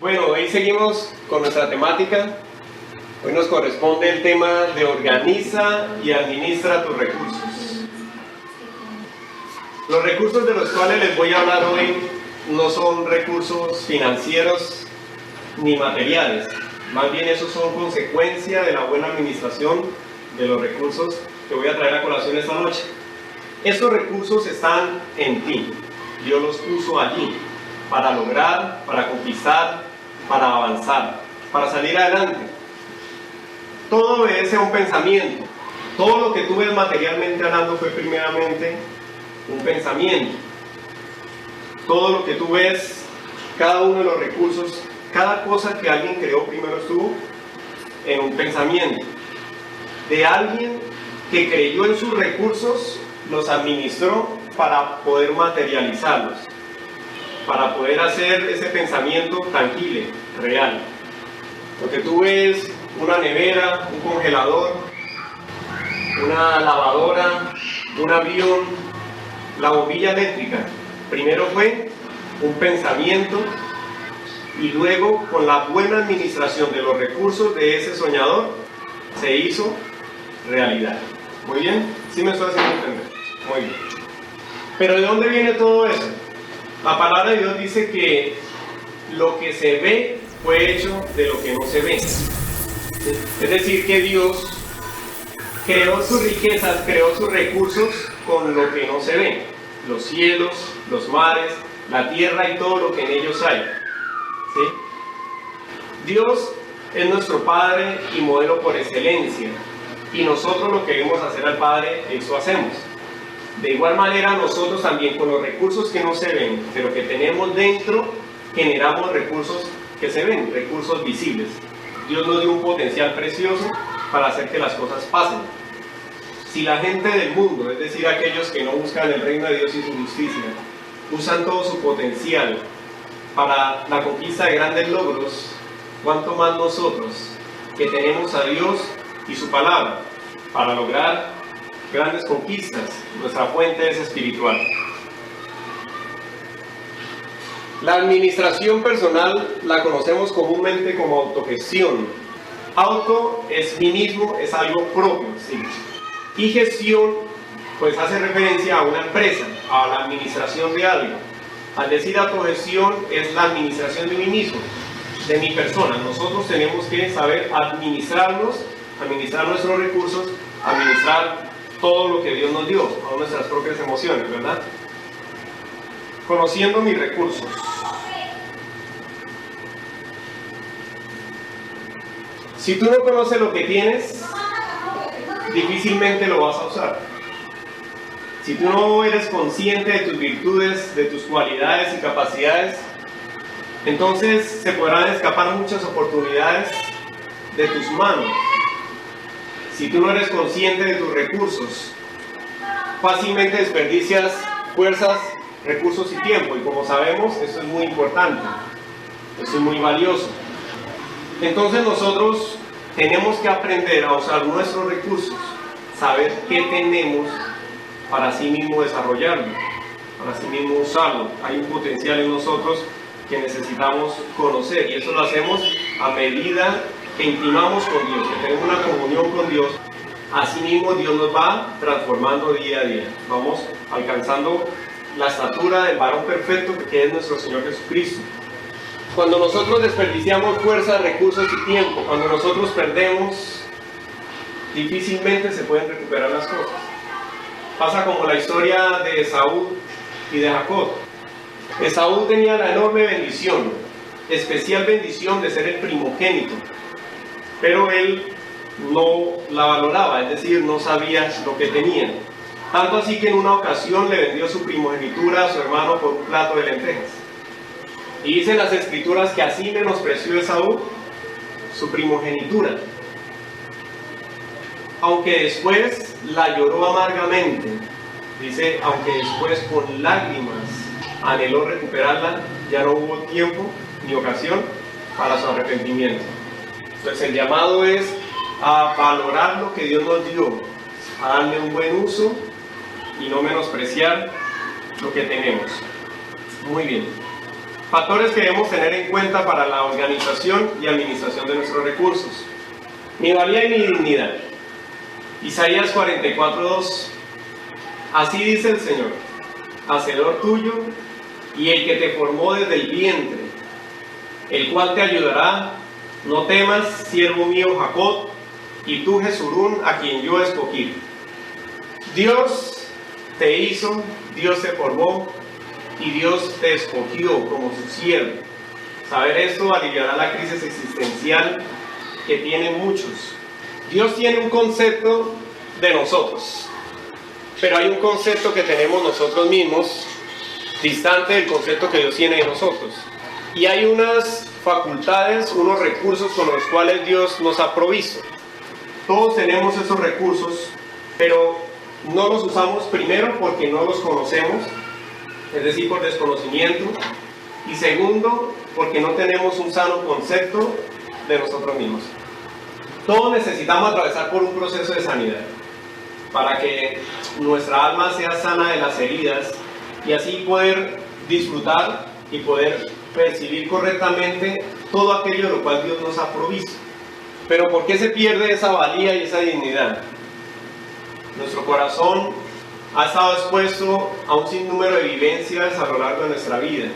Bueno, hoy seguimos con nuestra temática. Hoy nos corresponde el tema de organiza y administra tus recursos. Los recursos de los cuales les voy a hablar hoy no son recursos financieros ni materiales. Más bien esos son consecuencia de la buena administración de los recursos que voy a traer a colación esta noche. Estos recursos están en ti. Dios los puso allí para lograr, para conquistar, para avanzar, para salir adelante. Todo obedece a un pensamiento. Todo lo que tú ves materialmente hablando fue primeramente un pensamiento. Todo lo que tú ves, cada uno de los recursos, cada cosa que alguien creó primero estuvo en un pensamiento. De alguien que creyó en sus recursos, los administró para poder materializarlos, para poder hacer ese pensamiento tangible, real. Lo que tú ves, una nevera, un congelador, una lavadora, un avión, la bombilla eléctrica, primero fue un pensamiento y luego con la buena administración de los recursos de ese soñador se hizo realidad. Muy bien, ¿sí me estoy haciendo entender? Muy bien. Pero ¿de dónde viene todo eso? La palabra de Dios dice que lo que se ve fue hecho de lo que no se ve. Es decir, que Dios creó sus riquezas, creó sus recursos con lo que no se ve. Los cielos, los mares, la tierra y todo lo que en ellos hay. ¿Sí? Dios es nuestro Padre y modelo por excelencia. Y nosotros lo que vemos hacer al Padre, eso hacemos. De igual manera, nosotros también con los recursos que no se ven, pero que tenemos dentro, generamos recursos que se ven, recursos visibles. Dios nos dio un potencial precioso para hacer que las cosas pasen. Si la gente del mundo, es decir, aquellos que no buscan el reino de Dios y su justicia, usan todo su potencial para la conquista de grandes logros, ¿cuánto más nosotros que tenemos a Dios y su palabra para lograr grandes conquistas? Nuestra fuente es espiritual. La administración personal la conocemos comúnmente como autogestión. Auto es mí mismo, es algo propio, ¿sí? Y gestión pues hace referencia a una empresa, a la administración de algo. Al decir autogestión es la administración de mí mismo, de mi persona. Nosotros tenemos que saber administrarnos, administrar nuestros recursos, administrar todo lo que Dios nos dio, todas nuestras propias emociones, ¿verdad? Conociendo mis recursos. Si tú no conoces lo que tienes, difícilmente lo vas a usar. Si tú no eres consciente de tus virtudes, de tus cualidades y capacidades, entonces se podrán escapar muchas oportunidades de tus manos. Si tú no eres consciente de tus recursos, fácilmente desperdicias fuerzas, recursos y tiempo. Y como sabemos, esto es muy importante, esto es muy valioso. Entonces nosotros tenemos que aprender a usar nuestros recursos, saber qué tenemos para sí mismo desarrollarlo, para sí mismo usarlo. Hay un potencial en nosotros que necesitamos conocer y eso lo hacemos a medida que intimamos con Dios, que tenemos una comunión con Dios. Asimismo Dios nos va transformando día a día. Vamos alcanzando la estatura del varón perfecto que es nuestro Señor Jesucristo. Cuando nosotros desperdiciamos fuerza, recursos y tiempo, cuando nosotros perdemos, difícilmente se pueden recuperar las cosas. Pasa como la historia de Esaú y de Jacob. Esaú tenía la enorme bendición, especial bendición de ser el primogénito, pero él no la valoraba, es decir, no sabía lo que tenía. Tanto así que en una ocasión le vendió su primogenitura a su hermano por un plato de lentejas. Y dicen las escrituras que así menospreció Esaú su primogenitura. Aunque después la lloró amargamente, dice, aunque después con lágrimas anheló recuperarla, ya no hubo tiempo ni ocasión para su arrepentimiento. Entonces el llamado es a valorar lo que Dios nos dio, a darle un buen uso y no menospreciar lo que tenemos. Muy bien. Factores que debemos tener en cuenta para la organización y administración de nuestros recursos. Mi valía y mi dignidad. Isaías 44:2. Así dice el Señor, hacedor tuyo y el que te formó desde el vientre, el cual te ayudará. No temas, siervo mío Jacob, y tú Jesurún, a quien yo escogí. Dios te hizo, Dios te formó y Dios te escogió como su siervo. Saber esto aliviará la crisis existencial que tienen muchos. Dios tiene un concepto de nosotros, pero hay un concepto que tenemos nosotros mismos, distante del concepto que Dios tiene de nosotros. Y hay unas facultades, unos recursos con los cuales Dios nos ha provisto. Todos tenemos esos recursos, pero no los usamos primero porque no los conocemos, es decir, por desconocimiento, y segundo, porque no tenemos un sano concepto de nosotros mismos. Todos necesitamos atravesar por un proceso de sanidad para que nuestra alma sea sana de las heridas y así poder disfrutar y poder percibir correctamente todo aquello de lo cual Dios nos ha provisto. Pero ¿por qué se pierde esa valía y esa dignidad? Nuestro corazón ha estado expuesto a un sinnúmero de vivencias a lo largo de nuestra vida.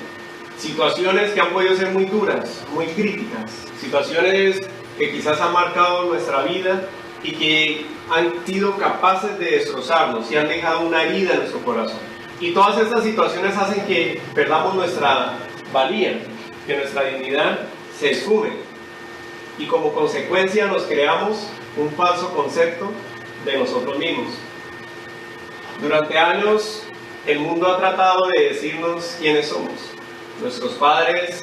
Situaciones que han podido ser muy duras, muy críticas. Situaciones que quizás han marcado nuestra vida y que han sido capaces de destrozarnos y han dejado una herida en nuestro corazón. Y todas estas situaciones hacen que perdamos nuestra valía, que nuestra dignidad se esfume. Y como consecuencia nos creamos un falso concepto de nosotros mismos. Durante años el mundo ha tratado de decirnos quiénes somos. Nuestros padres,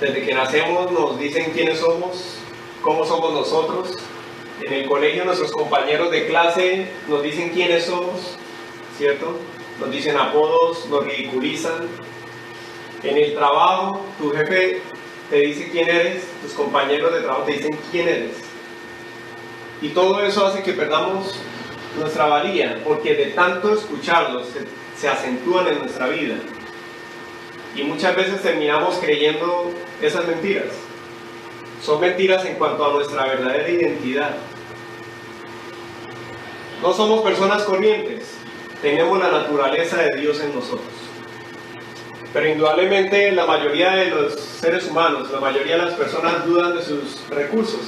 desde que nacemos, nos dicen quiénes somos, cómo somos nosotros. En el colegio nuestros compañeros de clase nos dicen quiénes somos, ¿cierto? Nos dicen apodos, nos ridiculizan. En el trabajo, tu jefe te dice quién eres, tus compañeros de trabajo te dicen quién eres. Y todo eso hace que perdamos nuestra valía, porque de tanto escucharlos se acentúan en nuestra vida. Y muchas veces terminamos creyendo esas mentiras. Son mentiras en cuanto a nuestra verdadera identidad. No somos personas corrientes, tenemos la naturaleza de Dios en nosotros. Pero indudablemente la mayoría de los seres humanos, la mayoría de las personas dudan de sus recursos,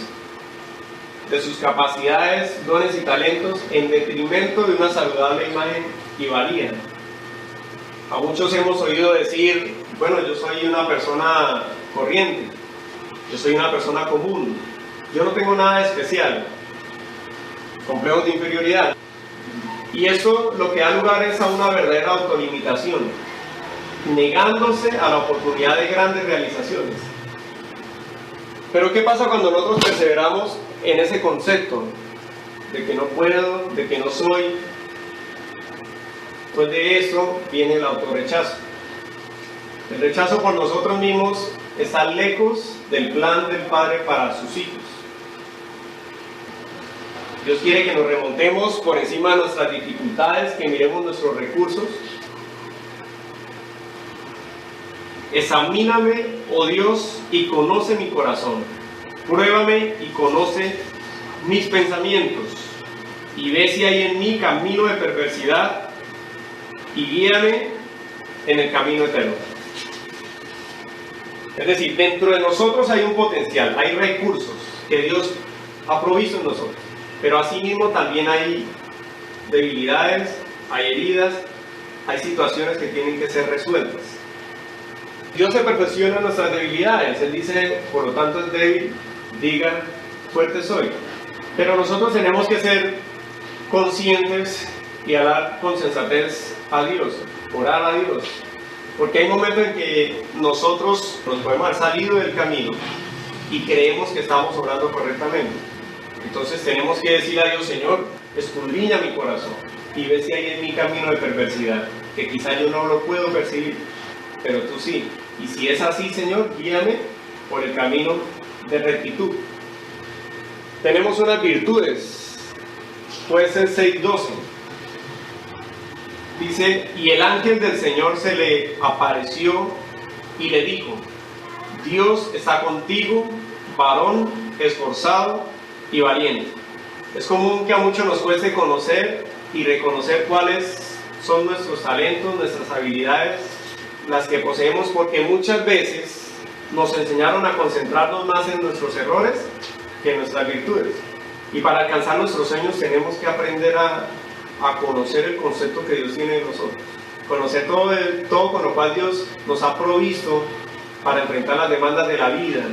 de sus capacidades, dones y talentos en detrimento de una saludable imagen y valía. A muchos hemos oído decir, bueno, yo soy una persona corriente, yo soy una persona común, yo no tengo nada de especial, complejos de inferioridad. Y eso lo que da lugar es a una verdadera autolimitación, negándose a la oportunidad de grandes realizaciones. Pero ¿qué pasa cuando nosotros perseveramos en ese concepto de que no puedo, de que no soy? Pues de eso viene el autorrechazo. El rechazo por nosotros mismos está lejos del plan del Padre para sus hijos. Dios quiere que nos remontemos por encima de nuestras dificultades, que miremos nuestros recursos. Examíname, oh Dios, y conoce mi corazón. Pruébame y conoce mis pensamientos. Y ve si hay en mí camino de perversidad y guíame en el camino eterno. Es decir, dentro de nosotros hay un potencial, hay recursos que Dios ha provisto en nosotros. Pero asimismo también hay debilidades, hay heridas, hay situaciones que tienen que ser resueltas. Dios se perfecciona en nuestras debilidades. Él dice, por lo tanto es débil, diga, fuerte soy. Pero nosotros tenemos que ser conscientes y hablar con sensatez a Dios, orar a Dios. Porque hay momentos en que nosotros nos podemos haber salido del camino y creemos que estamos obrando correctamente. Entonces tenemos que decir a Dios, Señor, escudriña mi corazón y ve si hay en mi camino de perversidad, que quizá yo no lo puedo percibir, pero tú sí. Y si es así, Señor, guíame por el camino de rectitud. Tenemos unas virtudes, puede ser 6:12. Dice, y el ángel del Señor se le apareció y le dijo: Dios está contigo, varón esforzado y valiente. Es común que a muchos nos cueste conocer y reconocer cuáles son nuestros talentos, nuestras habilidades, las que poseemos, porque muchas veces nos enseñaron a concentrarnos más en nuestros errores que en nuestras virtudes. Y para alcanzar nuestros sueños tenemos que aprender a conocer el concepto que Dios tiene de nosotros. Conocer todo con lo cual Dios nos ha provisto para enfrentar las demandas de la vida,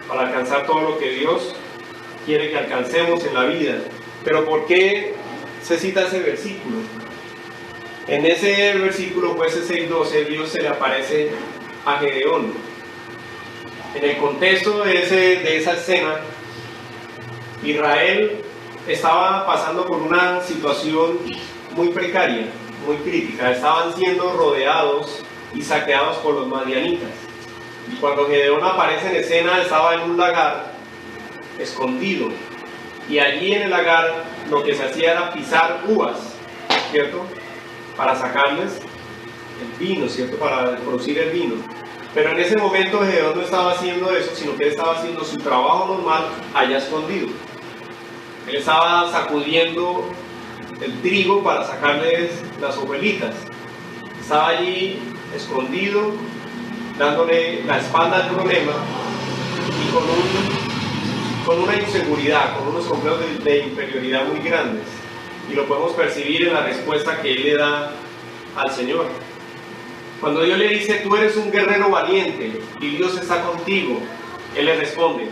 para alcanzar todo lo que Dios quiere que alcancemos en la vida. Pero ¿por qué se cita ese versículo? En ese versículo, jueces 6:12, Dios se le aparece a Gedeón. En el contexto de esa escena, Israel estaba pasando por una situación muy precaria, muy crítica. Estaban siendo rodeados y saqueados por los madianitas. Y cuando Gedeón aparece en escena, estaba en un lagar escondido. Y allí en el lagar lo que se hacía era pisar uvas, ¿cierto? Para sacarles el vino, ¿cierto? Para producir el vino. Pero en ese momento Gedeón no estaba haciendo eso, sino que él estaba haciendo su trabajo normal allá escondido. Él estaba sacudiendo el trigo para sacarles las hojuelitas. Estaba allí escondido, dándole la espalda al problema y con una inseguridad, con unos complejos de inferioridad muy grandes. Y lo podemos percibir en la respuesta que él le da al Señor. Cuando Dios le dice: tú eres un guerrero valiente y Dios está contigo, él le responde: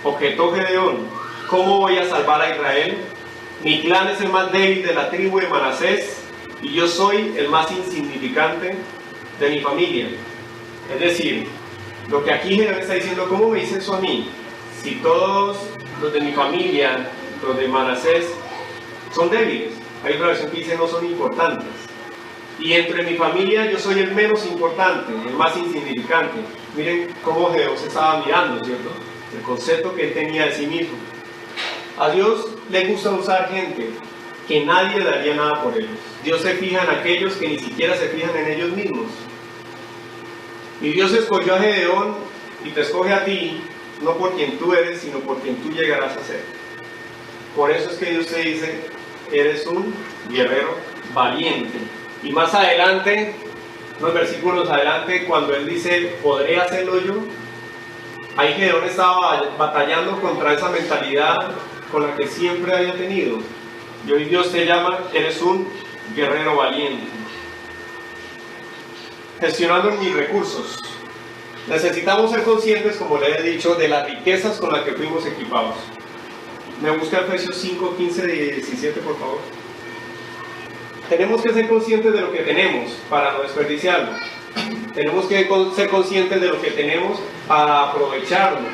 objetó Gedeón, ¿cómo voy a salvar a Israel? Mi clan es el más débil de la tribu de Manasés y yo soy el más insignificante de mi familia. Es decir, lo que aquí Gedeón está diciendo: ¿cómo me dice eso a mí? Si todos los de mi familia, los de Manasés, son débiles. Hay otra versión que dice: no son importantes. Y entre mi familia yo soy el menos importante, el más insignificante. Miren cómo Gedeón se estaba mirando, ¿cierto? El concepto que él tenía de sí mismo. A Dios le gusta usar gente que nadie daría nada por ellos. Dios se fija en aquellos que ni siquiera se fijan en ellos mismos. Y Dios escogió a Gedeón y te escoge a ti, no por quien tú eres, sino por quien tú llegarás a ser. Por eso es que Dios te dice: eres un guerrero valiente. Y más adelante, unos versículos adelante, cuando él dice: ¿podré hacerlo yo? Ahí Gedeón estaba batallando contra esa mentalidad con la que siempre había tenido. Y hoy Dios te llama: eres un guerrero valiente. Gestionando mis recursos. Necesitamos ser conscientes, como les he dicho, de las riquezas con las que fuimos equipados. Me busca Efesios 5, 15 y 17, por favor. Tenemos que ser conscientes de lo que tenemos para no desperdiciarlo. Tenemos que ser conscientes de lo que tenemos para aprovecharlo.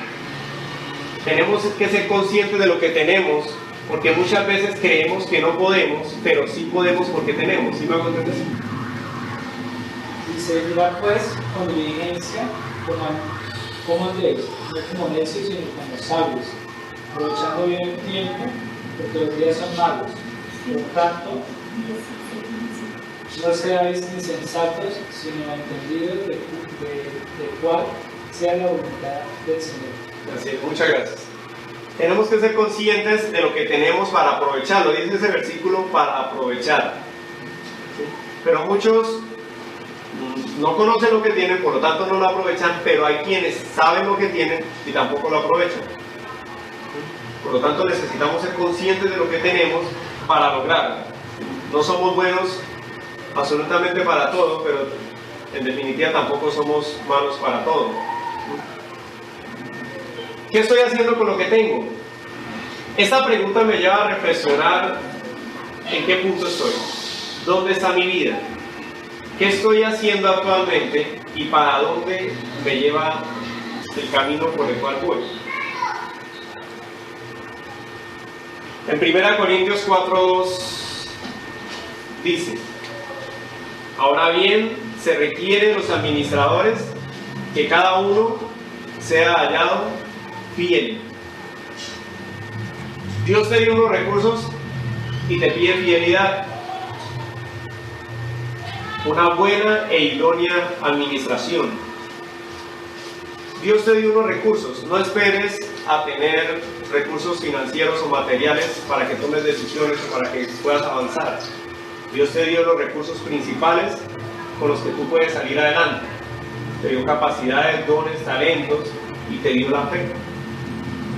Tenemos que ser conscientes de lo que tenemos, porque muchas veces creemos que no podemos, pero sí podemos porque tenemos. ¿Sí me hago entender? Dice: mirad pues con diligencia como andéis, no como necios, sino como sabios, aprovechando bien el tiempo, porque los días son malos. Por tanto, no seáis insensatos, sino entendidos de cuál sea la voluntad del Señor. Así es, muchas gracias. Tenemos que ser conscientes de lo que tenemos para aprovecharlo. Dice ese versículo: para aprovechar. ¿Sí? Pero muchos no conocen lo que tienen, por lo tanto no lo aprovechan, pero hay quienes saben lo que tienen y tampoco lo aprovechan. Por lo tanto necesitamos ser conscientes de lo que tenemos para lograrlo. No somos buenos absolutamente para todo, pero en definitiva tampoco somos malos para todo. ¿Qué estoy haciendo con lo que tengo? Esta pregunta me lleva a reflexionar en qué punto estoy, dónde está mi vida, qué estoy haciendo actualmente y para dónde me lleva el camino por el cual voy. En 1 Corintios 4:2 dice: ahora bien, se requiere de los administradores que cada uno sea hallado fiel. Dios te dio unos recursos y te pide fidelidad. Una buena e idónea administración. Dios te dio unos recursos. No esperes a tener recursos financieros o materiales para que tomes decisiones o para que puedas avanzar. Dios te dio los recursos principales con los que tú puedes salir adelante. Te dio capacidades, dones, talentos y te dio la fe.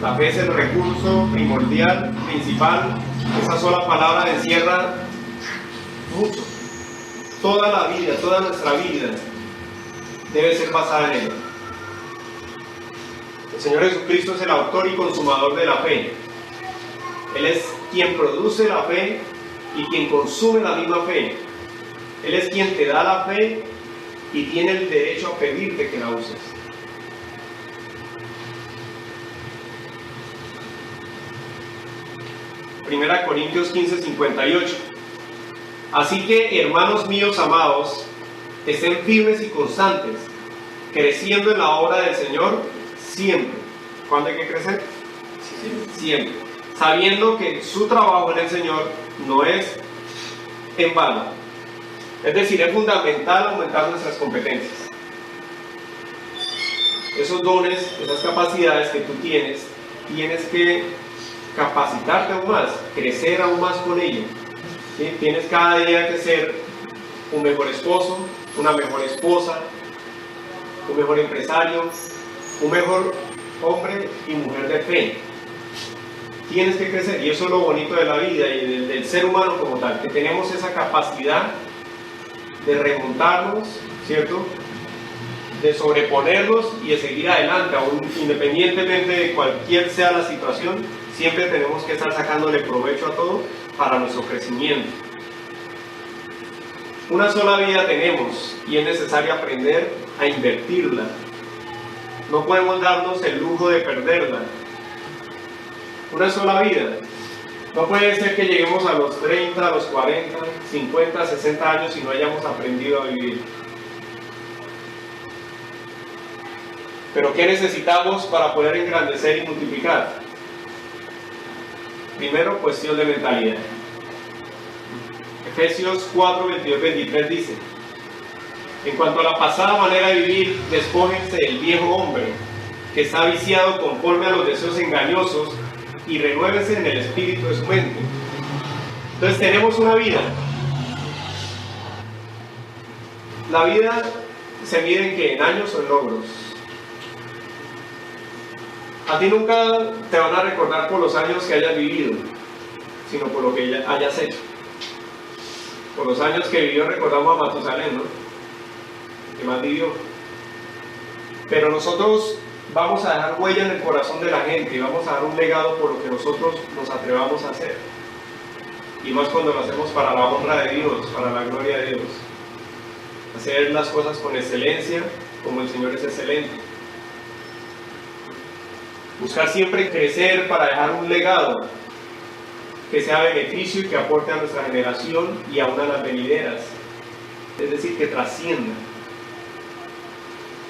La fe es el recurso primordial, principal. Esa sola palabra encierra mucho. Toda la vida, toda nuestra vida debe ser basada en ella. El Señor Jesucristo es el autor y consumador de la fe. Él es quien produce la fe y quien consume la misma fe. Él es quien te da la fe y tiene el derecho a pedirte que la uses. Primera Corintios 15:58. Así que, hermanos míos amados, estén firmes y constantes, creciendo en la obra del Señor siempre. ¿Cuándo hay que crecer? Siempre. Sabiendo que su trabajo en el Señor no es en vano. Es decir, es fundamental aumentar nuestras competencias. Esos dones, esas capacidades que tú tienes, tienes que capacitarte aún más, crecer aún más con ello. ¿Sí? Tienes cada día que ser un mejor esposo, una mejor esposa, un mejor empresario, un mejor hombre y mujer de fe. Tienes que crecer, y eso es lo bonito de la vida y del ser humano como tal, que tenemos esa capacidad de remontarnos, ¿cierto? De sobreponernos y de seguir adelante, aún independientemente de cualquier sea la situación. Siempre tenemos que estar sacándole provecho a todo para nuestro crecimiento. Una sola vida tenemos y es necesario aprender a invertirla. No podemos darnos el lujo de perderla. Una sola vida. No puede ser que lleguemos a los 30, a los 40, 50, 60 años y no hayamos aprendido a vivir. Pero ¿qué necesitamos para poder engrandecer y multiplicar? Primero, cuestión de mentalidad. Efesios 4, 22, 23 dice: en cuanto a la pasada manera de vivir, despójense del viejo hombre, que está viciado conforme a los deseos engañosos, y renuévense en el espíritu de su mente. Entonces tenemos una vida. La vida se mide en ¿qué? ¿En años o en logros? A ti nunca te van a recordar por los años que hayas vivido, sino por lo que hayas hecho. Por los años que vivió recordamos a Matusalén, ¿no? Que más vivió. Pero nosotros vamos a dejar huella en el corazón de la gente y vamos a dar un legado por lo que nosotros nos atrevamos a hacer. Y más cuando lo hacemos para la honra de Dios, para la gloria de Dios. Hacer las cosas con excelencia, como el Señor es excelente. Buscar siempre crecer para dejar un legado que sea beneficio y que aporte a nuestra generación y aún a las venideras. Es decir, que trascienda.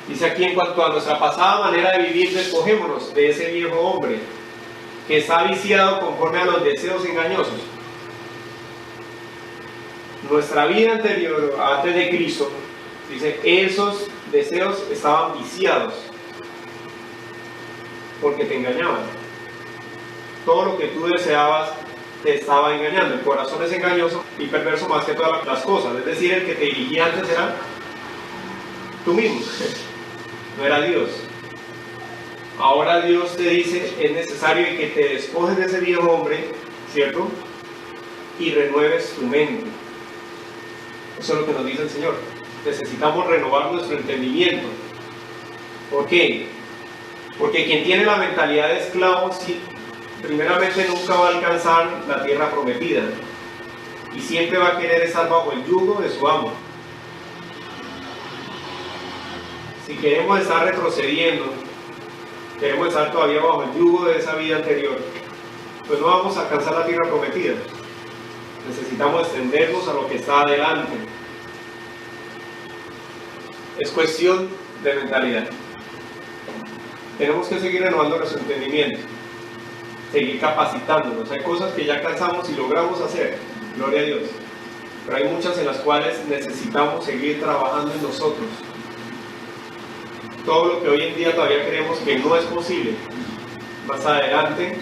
Dice aquí: en cuanto a nuestra pasada manera de vivir, despojémonos de ese viejo hombre que está viciado conforme a los deseos engañosos. Nuestra vida anterior, antes de Cristo, dice, esos deseos estaban viciados porque te engañaban. Todo lo que tú deseabas te estaba engañando. El corazón es engañoso y perverso más que todas las cosas. Es decir, el que te dirigía antes era tú mismo. No era Dios. Ahora Dios te dice, es necesario que te despojes de ese viejo hombre, ¿cierto? Y renueves tu mente. Eso es lo que nos dice el Señor. Necesitamos renovar nuestro entendimiento. ¿Por qué? Porque quien tiene la mentalidad de esclavo, sí, primeramente nunca va a alcanzar la tierra prometida. Y siempre va a querer estar bajo el yugo de su amo. Si queremos estar retrocediendo, queremos estar todavía bajo el yugo de esa vida anterior, pues no vamos a alcanzar la tierra prometida. Necesitamos extendernos a lo que está adelante. Es cuestión de mentalidad. Tenemos que seguir renovando nuestro entendimiento, seguir capacitándonos. Hay cosas que ya alcanzamos y logramos hacer, gloria a Dios, pero hay muchas en las cuales necesitamos seguir trabajando en nosotros. todo lo que hoy en día todavía creemos que no es posible, más adelante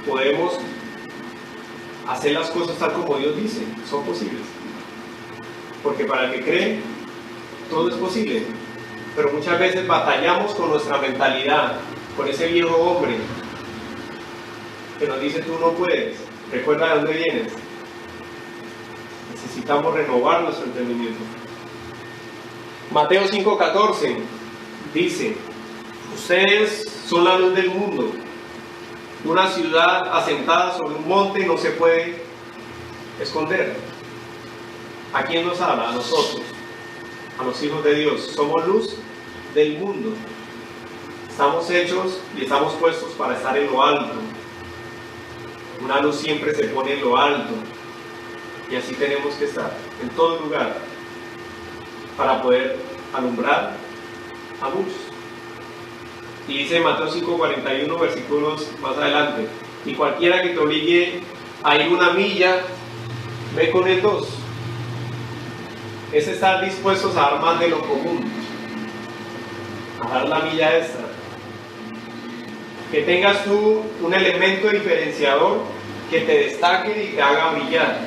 podemos hacer las cosas tal como Dios dice, son posibles. Porque para el que cree, todo es posible. Pero muchas veces batallamos con nuestra mentalidad, con ese viejo hombre que nos dice tú no puedes, recuerda de dónde vienes. Necesitamos renovar nuestro entendimiento. Mateo 5:14 dice, ustedes son la luz del mundo. Una ciudad asentada sobre un monte no se puede esconder. ¿A quién nos habla? A nosotros, a los hijos de Dios. Somos luz del mundo. Estamos hechos y estamos puestos para estar en lo alto. Una luz siempre se pone en lo alto. Y así tenemos que estar, en todo lugar, para poder alumbrar a muchos. Y dice Mateo 5:41, versículos más adelante, y cualquiera que te obligue a ir una milla, ve con él 2. Es estar dispuestos a dar más de lo común, a dar la milla extra. Que tengas tú un elemento diferenciador que te destaque y te haga brillar.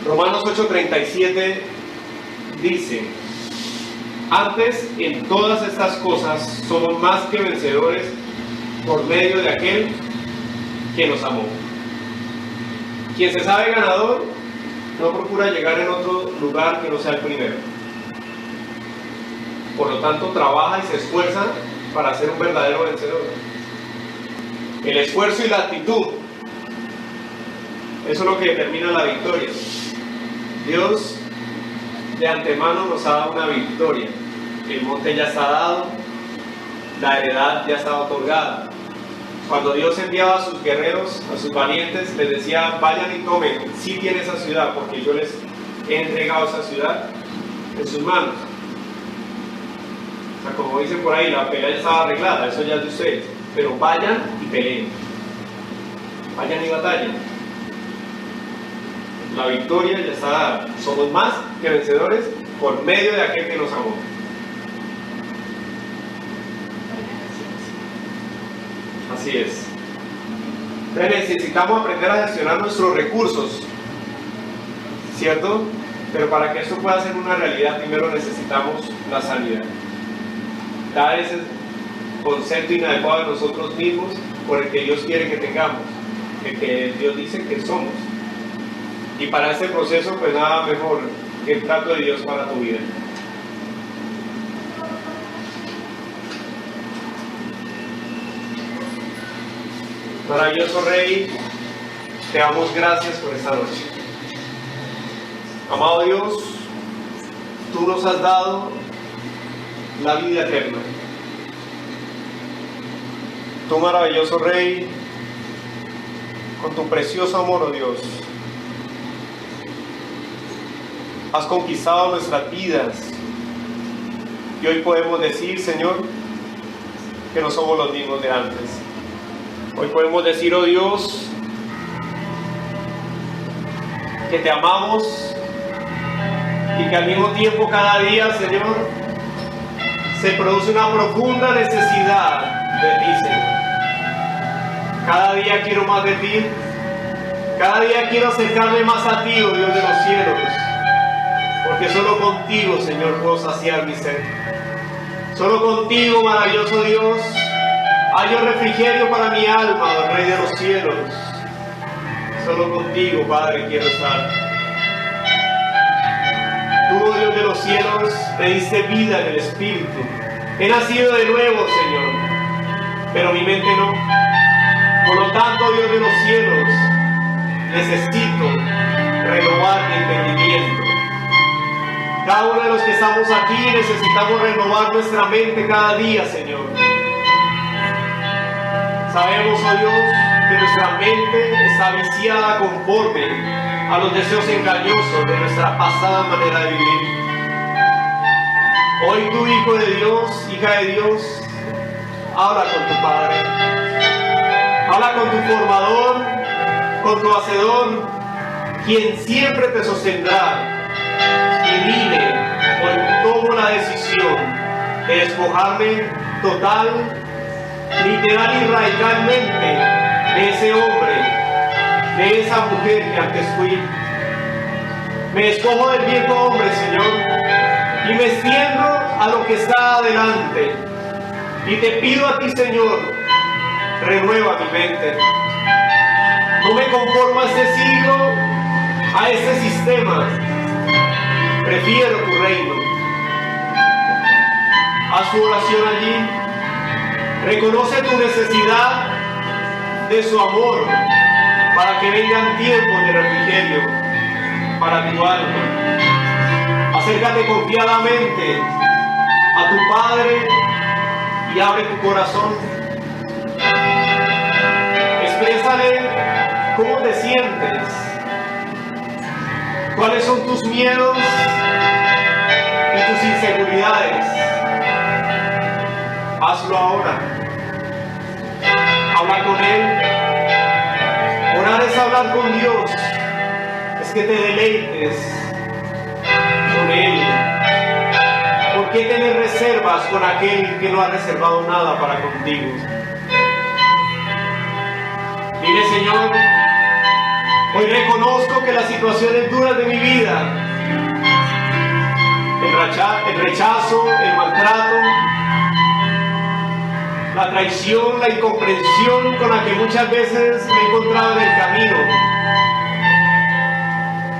Romanos 8:37 dice, antes en todas estas cosas somos más que vencedores por medio de aquel que nos amó. Quien se sabe ganador no procura llegar en otro lugar que no sea el primero. Por lo tanto, trabaja y se esfuerza para ser un verdadero vencedor. El esfuerzo y la actitud, eso es lo que determina la victoria. Dios de antemano nos ha dado una victoria. El monte ya está dado, la heredad ya está otorgada. Cuando Dios enviaba a sus guerreros, a sus valientes, les decía, vayan y tomen, sí tiene esa ciudad, porque yo les he entregado esa ciudad en sus manos. O sea, como dicen por ahí, la pelea ya estaba arreglada, eso ya es de ustedes. Pero vayan y peleen. Vayan y batallen. La victoria ya está dada. Somos más que vencedores por medio de aquel que nos amó. Así es. Entonces necesitamos aprender a gestionar nuestros recursos, ¿cierto? Pero para que esto pueda ser una realidad, primero necesitamos la sanidad. Cada vez es concepto inadecuado de nosotros mismos por el que Dios quiere que tengamos, el que Dios dice que somos. Y para este proceso, pues nada mejor que el trato de Dios para tu vida. Maravilloso Rey, te damos gracias por esta noche. Amado Dios, tú nos has dado la vida eterna. Tú, maravilloso Rey, con tu precioso amor, oh Dios, has conquistado nuestras vidas. Y hoy podemos decir, Señor, que no somos los mismos de antes. Hoy podemos decir, oh Dios, que te amamos y que al mismo tiempo cada día, Señor, se produce una profunda necesidad de ti, Señor. Cada día quiero más de ti, cada día quiero acercarme más a ti, oh Dios de los cielos, porque solo contigo, Señor, puedo saciar mi sed. Solo contigo, maravilloso Dios, hallo refrigerio para mi alma, oh Rey de los cielos. Solo contigo, Padre, quiero estar. Tú, oh Dios de los cielos, me diste vida en el Espíritu. He nacido de nuevo, Señor, pero mi mente no. Por lo tanto, Dios de los cielos, necesito renovar mi entendimiento. Cada uno de los que estamos aquí necesitamos renovar nuestra mente cada día, Señor. Sabemos, oh Dios, que nuestra mente está viciada conforme a los deseos engañosos de nuestra pasada manera de vivir. Hoy tú, Hijo de Dios, hija de Dios, habla con tu Padre. Habla con tu formador, con tu hacedor, quien siempre te sostendrá. Y dile, hoy tomo la decisión de despojarme total, literal y radicalmente de ese hombre, de esa mujer que antes fui. Me despojo del viejo hombre, Señor, y me extiendo a lo que está adelante. Y te pido a ti, Señor, renueva mi mente. No me conformo a este siglo, a este sistema. Prefiero tu reino. Haz tu oración allí. Reconoce tu necesidad de su amor para que vengan tiempos de refrigerio para tu alma. Acércate confiadamente a tu Padre y abre tu corazón. Exprésale cómo te sientes, cuáles son tus miedos y tus inseguridades. Hazlo ahora. Habla con Él. Orar es hablar con Dios. Es que te deleites con Él. ¿Por qué tener reservas con aquel que no ha reservado nada para contigo? Dile, Señor, hoy reconozco que las situaciones duras de mi vida, el rechazo, el maltrato, la traición, la incomprensión con la que muchas veces me he encontrado en el camino,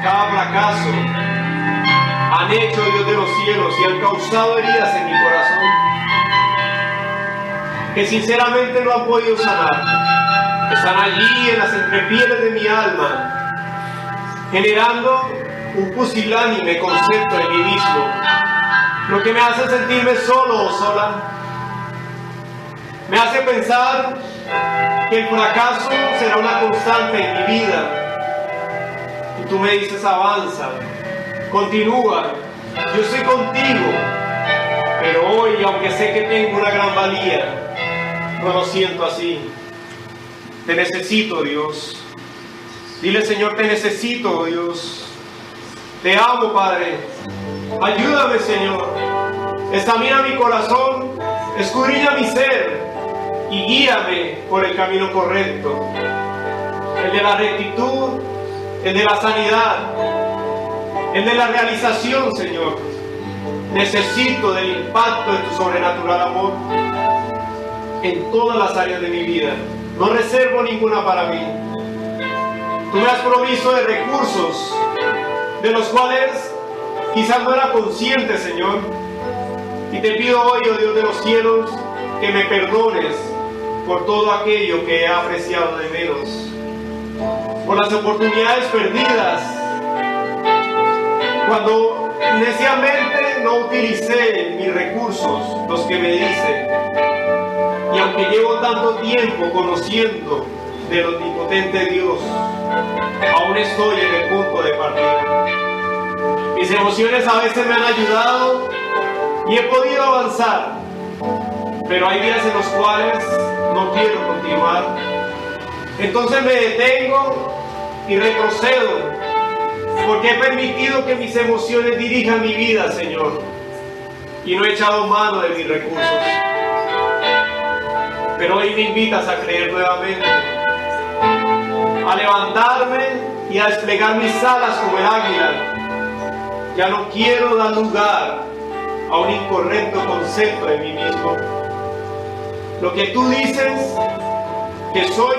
cada fracaso, han hecho, Dios de los cielos, y han causado heridas en mi corazón que sinceramente no han podido sanar. Están allí en las entrepieles de mi alma, generando un pusilánime concepto de mí mismo, lo que me hace sentirme solo o sola. Me hace pensar que el fracaso será una constante en mi vida. Y tú me dices, avanza, continúa, yo estoy contigo. Pero hoy, aunque sé que tengo una gran valía, no lo siento así. Te necesito, Dios. Dile, Señor, te necesito, Dios. Te amo, Padre. Ayúdame, Señor. Examina mi corazón, escudriña mi ser y guíame por el camino correcto, el de la rectitud, el de la sanidad, el de la realización, Señor. Necesito del impacto de tu sobrenatural amor en todas las áreas de mi vida. No reservo ninguna para mí. Tú me has provisto de recursos de los cuales quizás no era consciente, Señor. Y te pido hoy, oh Dios de los cielos, que me perdones por todo aquello que he apreciado de menos, por las oportunidades perdidas, cuando neciamente no utilicé mis recursos, los que me diste. Y aunque llevo tanto tiempo conociendo del omnipotente Dios, aún estoy en el punto de partida. Mis emociones a veces me han ayudado y he podido avanzar, pero hay días en los cuales no quiero continuar. Entonces me detengo y retrocedo, porque he permitido que mis emociones dirijan mi vida, Señor, y no he echado mano de mis recursos. Pero hoy me invitas a creer nuevamente, a levantarme y a desplegar mis alas como el águila. Ya no quiero dar lugar a un incorrecto concepto de mí mismo. Lo que tú dices que soy,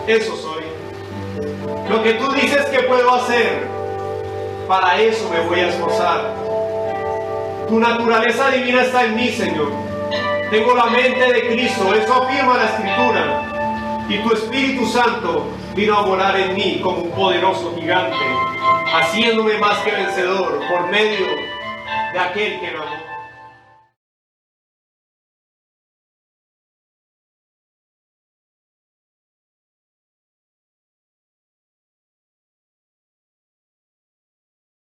eso soy. Lo que tú dices que puedo hacer, para eso me voy a esforzar. Tu naturaleza divina está en mí, Señor. Tengo la mente de Cristo, eso afirma la Escritura. Y tu Espíritu Santo vino a morar en mí como un poderoso gigante, haciéndome más que vencedor por medio de aquel que me amó.